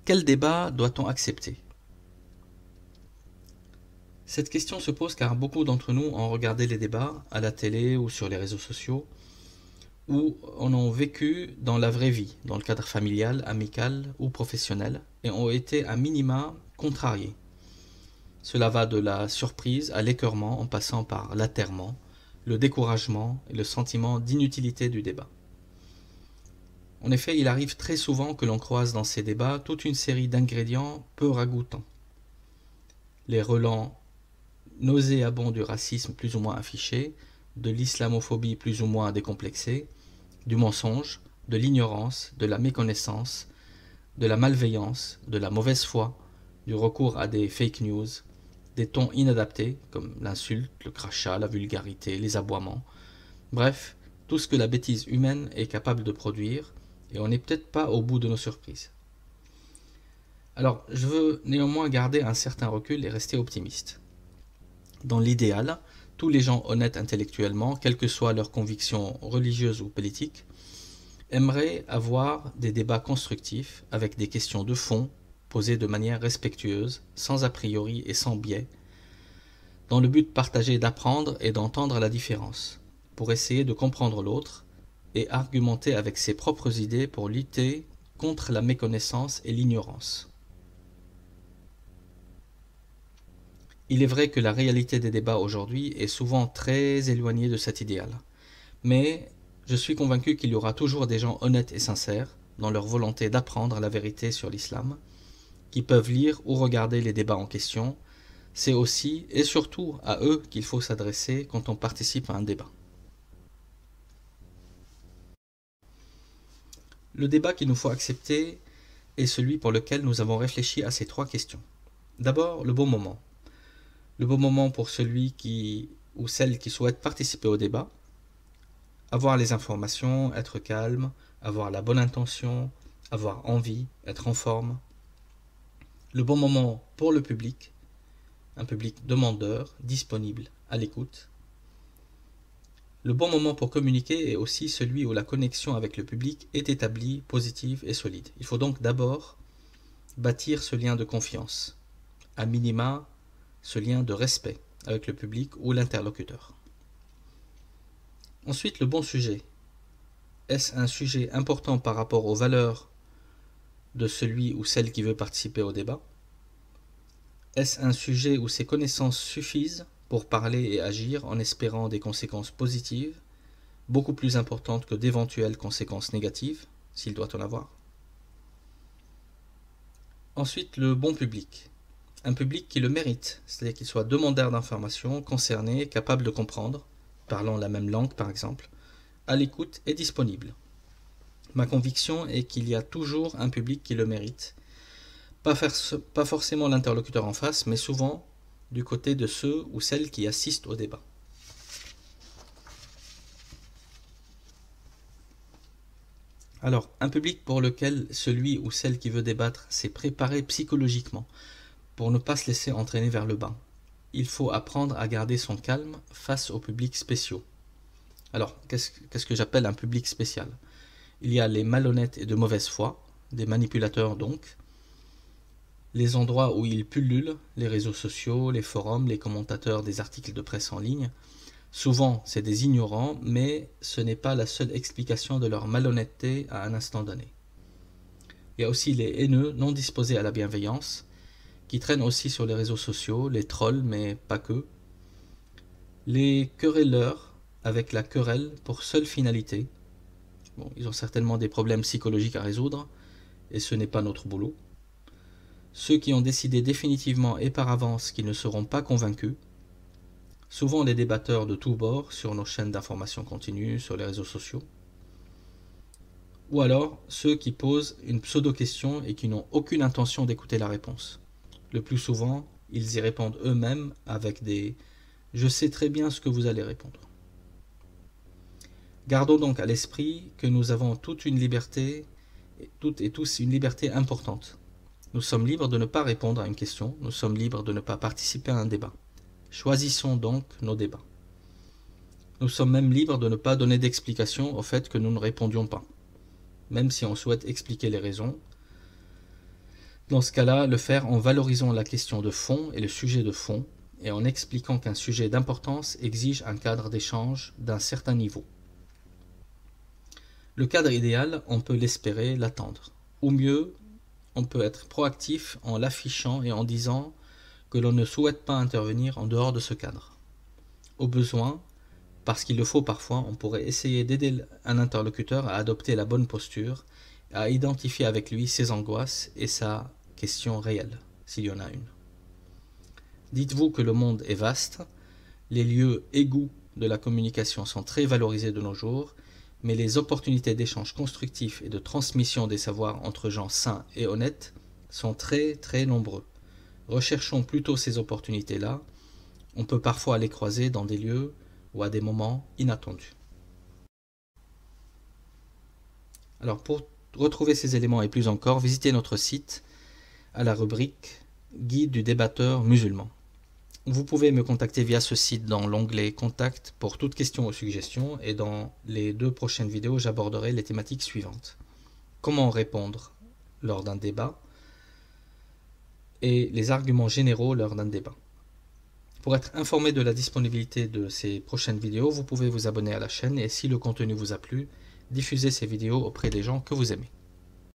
Quel débat doit-on accepter? Cette question se pose car beaucoup d'entre nous ont regardé les débats à la télé ou sur les réseaux sociaux ou en ont vécu dans la vraie vie, dans le cadre familial, amical ou professionnel, et ont été à minima contrariés. Cela va de la surprise à l'écœurement en passant par l'atterrement, le découragement et le sentiment d'inutilité du débat. En effet, il arrive très souvent que l'on croise dans ces débats toute une série d'ingrédients peu ragoûtants. Les relents nauséabonds du racisme plus ou moins affiché, de l'islamophobie plus ou moins décomplexée, du mensonge, de l'ignorance, de la méconnaissance, de la malveillance, de la mauvaise foi, du recours à des fake news, des tons inadaptés comme l'insulte, le crachat, la vulgarité, les aboiements, bref, tout ce que la bêtise humaine est capable de produire, et on n'est peut-être pas au bout de nos surprises. Alors, je veux néanmoins garder un certain recul et rester optimiste. Dans l'idéal, tous les gens honnêtes intellectuellement, quelles que soient leurs convictions religieuses ou politiques, aimeraient avoir des débats constructifs avec des questions de fond posées de manière respectueuse, sans a priori et sans biais, dans le but de partager, d'apprendre et d'entendre la différence, pour essayer de comprendre l'autre et argumenter avec ses propres idées pour lutter contre la méconnaissance et l'ignorance. Il est vrai que la réalité des débats aujourd'hui est souvent très éloignée de cet idéal, mais je suis convaincu qu'il y aura toujours des gens honnêtes et sincères dans leur volonté d'apprendre la vérité sur l'islam, qui peuvent lire ou regarder les débats en question. C'est aussi et surtout à eux qu'il faut s'adresser quand on participe à un débat. Le débat qu'il nous faut accepter est celui pour lequel nous avons réfléchi à ces trois questions. D'abord, le bon moment. Le bon moment pour celui qui ou celle qui souhaite participer au débat, avoir les informations, être calme, avoir la bonne intention, avoir envie, être en forme. Le bon moment pour le public, un public demandeur, disponible, à l'écoute. Le bon moment pour communiquer est aussi celui où la connexion avec le public est établie, positive et solide. Il faut donc d'abord bâtir ce lien de confiance, à minima ce lien de respect avec le public ou l'interlocuteur. Ensuite, le bon sujet. Est-ce un sujet important par rapport aux valeurs de celui ou celle qui veut participer au débat? Est-ce un sujet où ses connaissances suffisent pour parler et agir en espérant des conséquences positives, beaucoup plus importantes que d'éventuelles conséquences négatives, s'il doit en avoir? Ensuite, le bon public. Un public qui le mérite, c'est-à-dire qu'il soit demandeur d'informations, concerné, capable de comprendre, parlant la même langue par exemple, à l'écoute et disponible. Ma conviction est qu'il y a toujours un public qui le mérite, pas forcément l'interlocuteur en face, mais souvent du côté de ceux ou celles qui assistent au débat. Alors, un public pour lequel celui ou celle qui veut débattre s'est préparé psychologiquement pour ne pas se laisser entraîner vers le bas. Il faut apprendre à garder son calme face aux publics spéciaux. Alors, qu'est-ce que j'appelle un public spécial? Il y a les malhonnêtes et de mauvaise foi, des manipulateurs donc, les endroits où ils pullulent, les réseaux sociaux, les forums, les commentateurs des articles de presse en ligne. Souvent, c'est des ignorants, mais ce n'est pas la seule explication de leur malhonnêteté à un instant donné. Il y a aussi les haineux non disposés à la bienveillance, qui traînent aussi sur les réseaux sociaux, les trolls, mais pas que. Les querelleurs, avec la querelle pour seule finalité. Bon, ils ont certainement des problèmes psychologiques à résoudre, et ce n'est pas notre boulot. Ceux qui ont décidé définitivement et par avance qu'ils ne seront pas convaincus, souvent les débatteurs de tous bords sur nos chaînes d'information continue, sur les réseaux sociaux, ou alors ceux qui posent une pseudo-question et qui n'ont aucune intention d'écouter la réponse. Le plus souvent, ils y répondent eux-mêmes avec des « je sais très bien ce que vous allez répondre ». Gardons donc à l'esprit que nous avons toute une liberté, toutes et tous une liberté importante. Nous sommes libres de ne pas répondre à une question, nous sommes libres de ne pas participer à un débat. Choisissons donc nos débats. Nous sommes même libres de ne pas donner d'explication au fait que nous ne répondions pas, même si on souhaite expliquer les raisons. Dans ce cas-là, le faire en valorisant la question de fond et le sujet de fond, et en expliquant qu'un sujet d'importance exige un cadre d'échange d'un certain niveau. Le cadre idéal, on peut l'espérer, l'attendre. Ou mieux, on peut être proactif en l'affichant et en disant que l'on ne souhaite pas intervenir en dehors de ce cadre. Au besoin, parce qu'il le faut parfois, on pourrait essayer d'aider un interlocuteur à adopter la bonne posture, à identifier avec lui ses angoisses et sa question réelle, s'il y en a une. Dites-vous que le monde est vaste, les lieux égaux de la communication sont très valorisés de nos jours, mais les opportunités d'échange constructif et de transmission des savoirs entre gens sains et honnêtes sont très très nombreux. Recherchons plutôt ces opportunités-là, on peut parfois les croiser dans des lieux ou à des moments inattendus. Alors pour retrouver ces éléments et plus encore, visitez notre site à la rubrique Guide du débatteur musulman. Vous pouvez me contacter via ce site dans l'onglet Contact pour toute question ou suggestion, et dans les 2 prochaines vidéos, j'aborderai les thématiques suivantes. Comment répondre lors d'un débat et les arguments généraux lors d'un débat. Pour être informé de la disponibilité de ces prochaines vidéos, vous pouvez vous abonner à la chaîne et si le contenu vous a plu, diffusez ces vidéos auprès des gens que vous aimez.